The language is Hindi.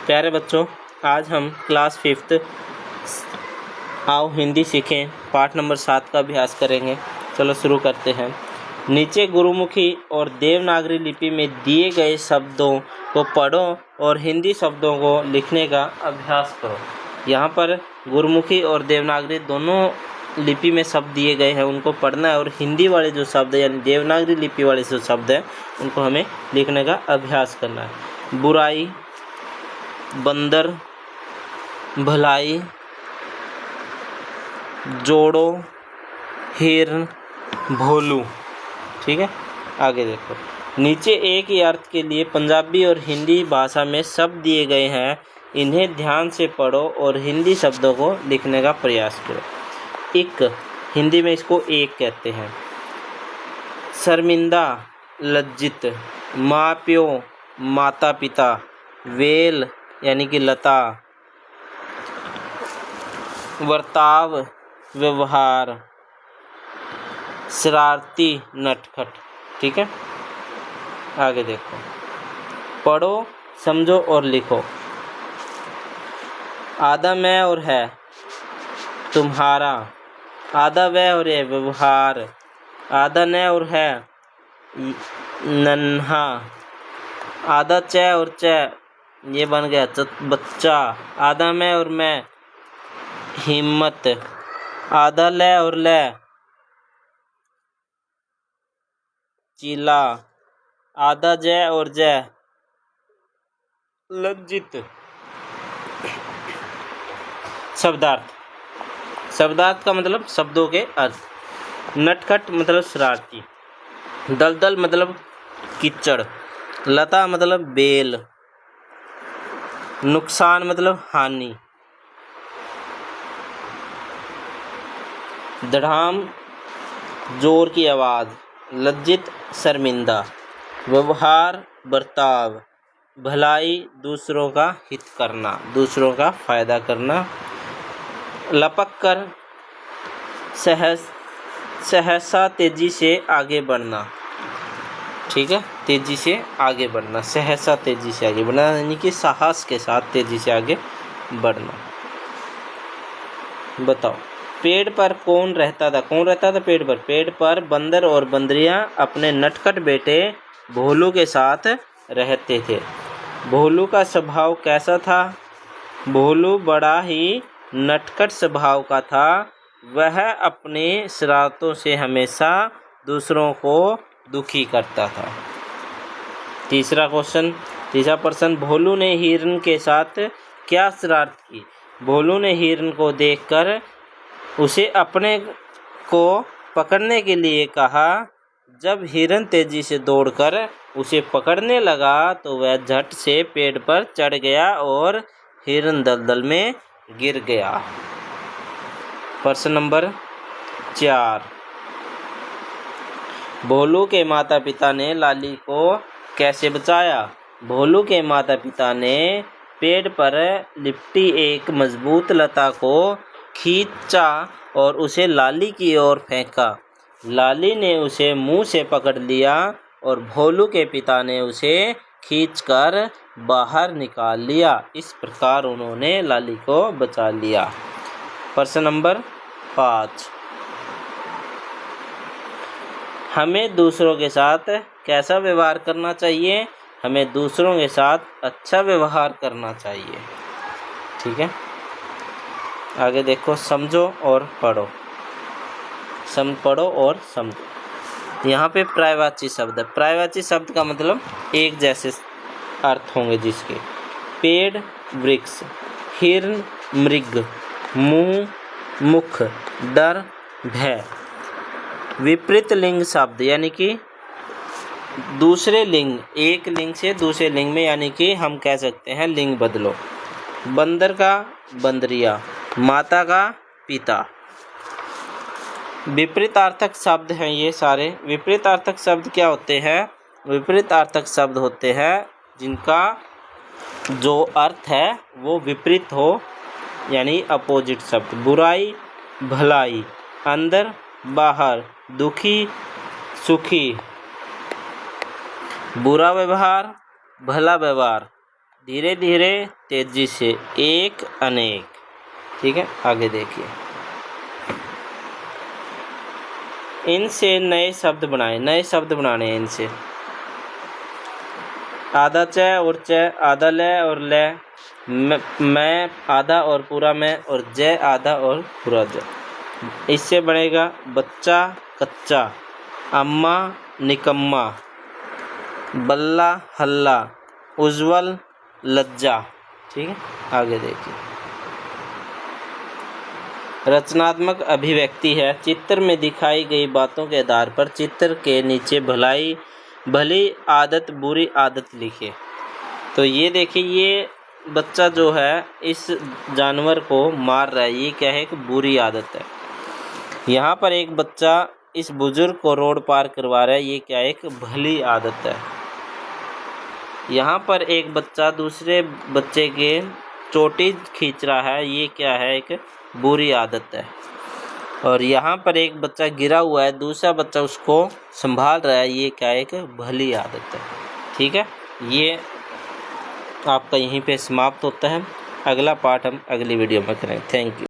प्यारे बच्चों, आज हम क्लास 5th आओ हिंदी सीखें पाठ नंबर 7 का अभ्यास करेंगे। चलो शुरू करते हैं। नीचे गुरुमुखी और देवनागरी लिपि में दिए गए शब्दों को पढ़ो और हिंदी शब्दों को लिखने का अभ्यास करो। यहाँ पर गुरुमुखी और देवनागरी दोनों लिपि में शब्द दिए गए हैं, उनको पढ़ना है और हिंदी वाले जो शब्द है यानी देवनागरी लिपि वाले जो शब्द हैं उनको हमें लिखने का अभ्यास करना है। बुराई, बंदर, भलाई, जोड़ो, हिरण, भोलू। ठीक है, आगे देखो। नीचे एक ही अर्थ के लिए पंजाबी और हिंदी भाषा में शब्द दिए गए हैं, इन्हें ध्यान से पढ़ो और हिंदी शब्दों को लिखने का प्रयास करो। एक, हिंदी में इसको एक कहते हैं। शर्मिंदा, लज्जित, माँ प्यो, माता पिता, वेल यानी कि लता, वर्ताव, व्यवहार, शरारती, नटखट। ठीक है, आगे देखो। पढ़ो, समझो और लिखो। आधा मैं और है, तुम्हारा। आधा वह और है, व्यवहार। आधा न और है, नन्हा। आधा च और च, ये बन गया बच्चा। आधा मैं और मैं, हिम्मत। आधा ल और ल, चीला। आधा ज और ज, लज्जित। शब्दार्थ। शब्दार्थ का मतलब शब्दों के अर्थ। नटखट मतलब शरारती। दलदल मतलब कीचड़। लता मतलब बेल। नुकसान मतलब हानि। धड़ाम जोर की आवाज़। लज्जित शर्मिंदा। व्यवहार बर्ताव। भलाई दूसरों का हित करना, दूसरों का फायदा करना। लपक कर सहसा तेजी से आगे बढ़ना। ठीक है, तेजी से आगे बढ़ना, सहसा तेजी से आगे बढ़ना यानी कि साहस के साथ तेजी से आगे बढ़ना। बताओ, पेड़ पर कौन रहता था? कौन रहता था पेड़ पर? पेड़ पर बंदर और बंदरियां अपने नटखट बेटे भोलू के साथ रहते थे। भोलू का स्वभाव कैसा था? भोलू बड़ा ही नटखट स्वभाव का था। वह अपनी शरारतों से हमेशा दूसरों को दुखी करता था। तीसरा प्रश्न, भोलू ने हिरण के साथ क्या शरारत की? भोलू ने हिरण को देखकर उसे अपने को पकड़ने के लिए कहा। जब हिरण तेजी से दौड़कर उसे पकड़ने लगा तो वह झट से पेड़ पर चढ़ गया और हिरण दलदल में गिर गया। प्रश्न नंबर 4, भोलू के माता पिता ने लाली को कैसे बचाया? भोलू के माता पिता ने पेड़ पर लिपटी एक मजबूत लता को खींचा और उसे लाली की ओर फेंका। लाली ने उसे मुंह से पकड़ लिया और भोलू के पिता ने उसे खींचकर बाहर निकाल लिया। इस प्रकार उन्होंने लाली को बचा लिया। प्रश्न नंबर 5, हमें दूसरों के साथ कैसा व्यवहार करना चाहिए? हमें दूसरों के साथ अच्छा व्यवहार करना चाहिए। ठीक है, आगे देखो। समझो और पढ़ो। पढ़ो और समझो। यहाँ पे पर्यायवाची शब्द है। पर्यायवाची शब्द का मतलब एक जैसे अर्थ होंगे जिसके। पेड़, वृक्ष। हिरण, मृग। मुंह, मुख। डर, भय। विपरीत लिंग शब्द यानी कि दूसरे लिंग, एक लिंग से दूसरे लिंग में, यानी कि हम कह सकते हैं लिंग बदलो। बंदर का बंदरिया, माता का पिता। विपरीतार्थक शब्द हैं ये सारे। विपरीतार्थक शब्द क्या होते हैं? विपरीतार्थक शब्द होते हैं जिनका जो अर्थ है वो विपरीत हो, यानी अपोजिट शब्द। बुराई, भलाई। अंदर, बाहर। दुखी, सुखी। बुरा व्यवहार, भला व्यवहार। धीरे धीरे, तेजी से, एक, अनेक। ठीक है, आगे देखिए। इनसे नए शब्द बनाए, नए शब्द बनाने हैं इनसे। आधा च और च, आधा ल और ल, मैं आधा और पूरा मैं, और ज आधा और पूरा ज। इससे बनेगा बच्चा कच्चा, अम्मा निकम्मा, बल्ला हल्ला, उज्ज्वल लज्जा। ठीक है, आगे देखिए। रचनात्मक अभिव्यक्ति है, चित्र में दिखाई गई बातों के आधार पर चित्र के नीचे भली आदत बुरी आदत लिखे। तो ये देखिए, ये बच्चा जो है इस जानवर को मार रहा है, ये क्या है, एक बुरी आदत है। यहाँ पर एक बच्चा इस बुजुर्ग को रोड पार करवा रहा है, ये क्या है, एक भली आदत है। यहाँ पर एक बच्चा दूसरे बच्चे के चोटी खींच रहा है, ये क्या है, एक बुरी आदत है। और यहाँ पर एक बच्चा गिरा हुआ है, दूसरा बच्चा उसको संभाल रहा है, ये क्या है, एक भली आदत है। ठीक है, ये आपका यहीं पे समाप्त होता है। अगला पार्ट हम अगली वीडियो में करेंगे। Thank you.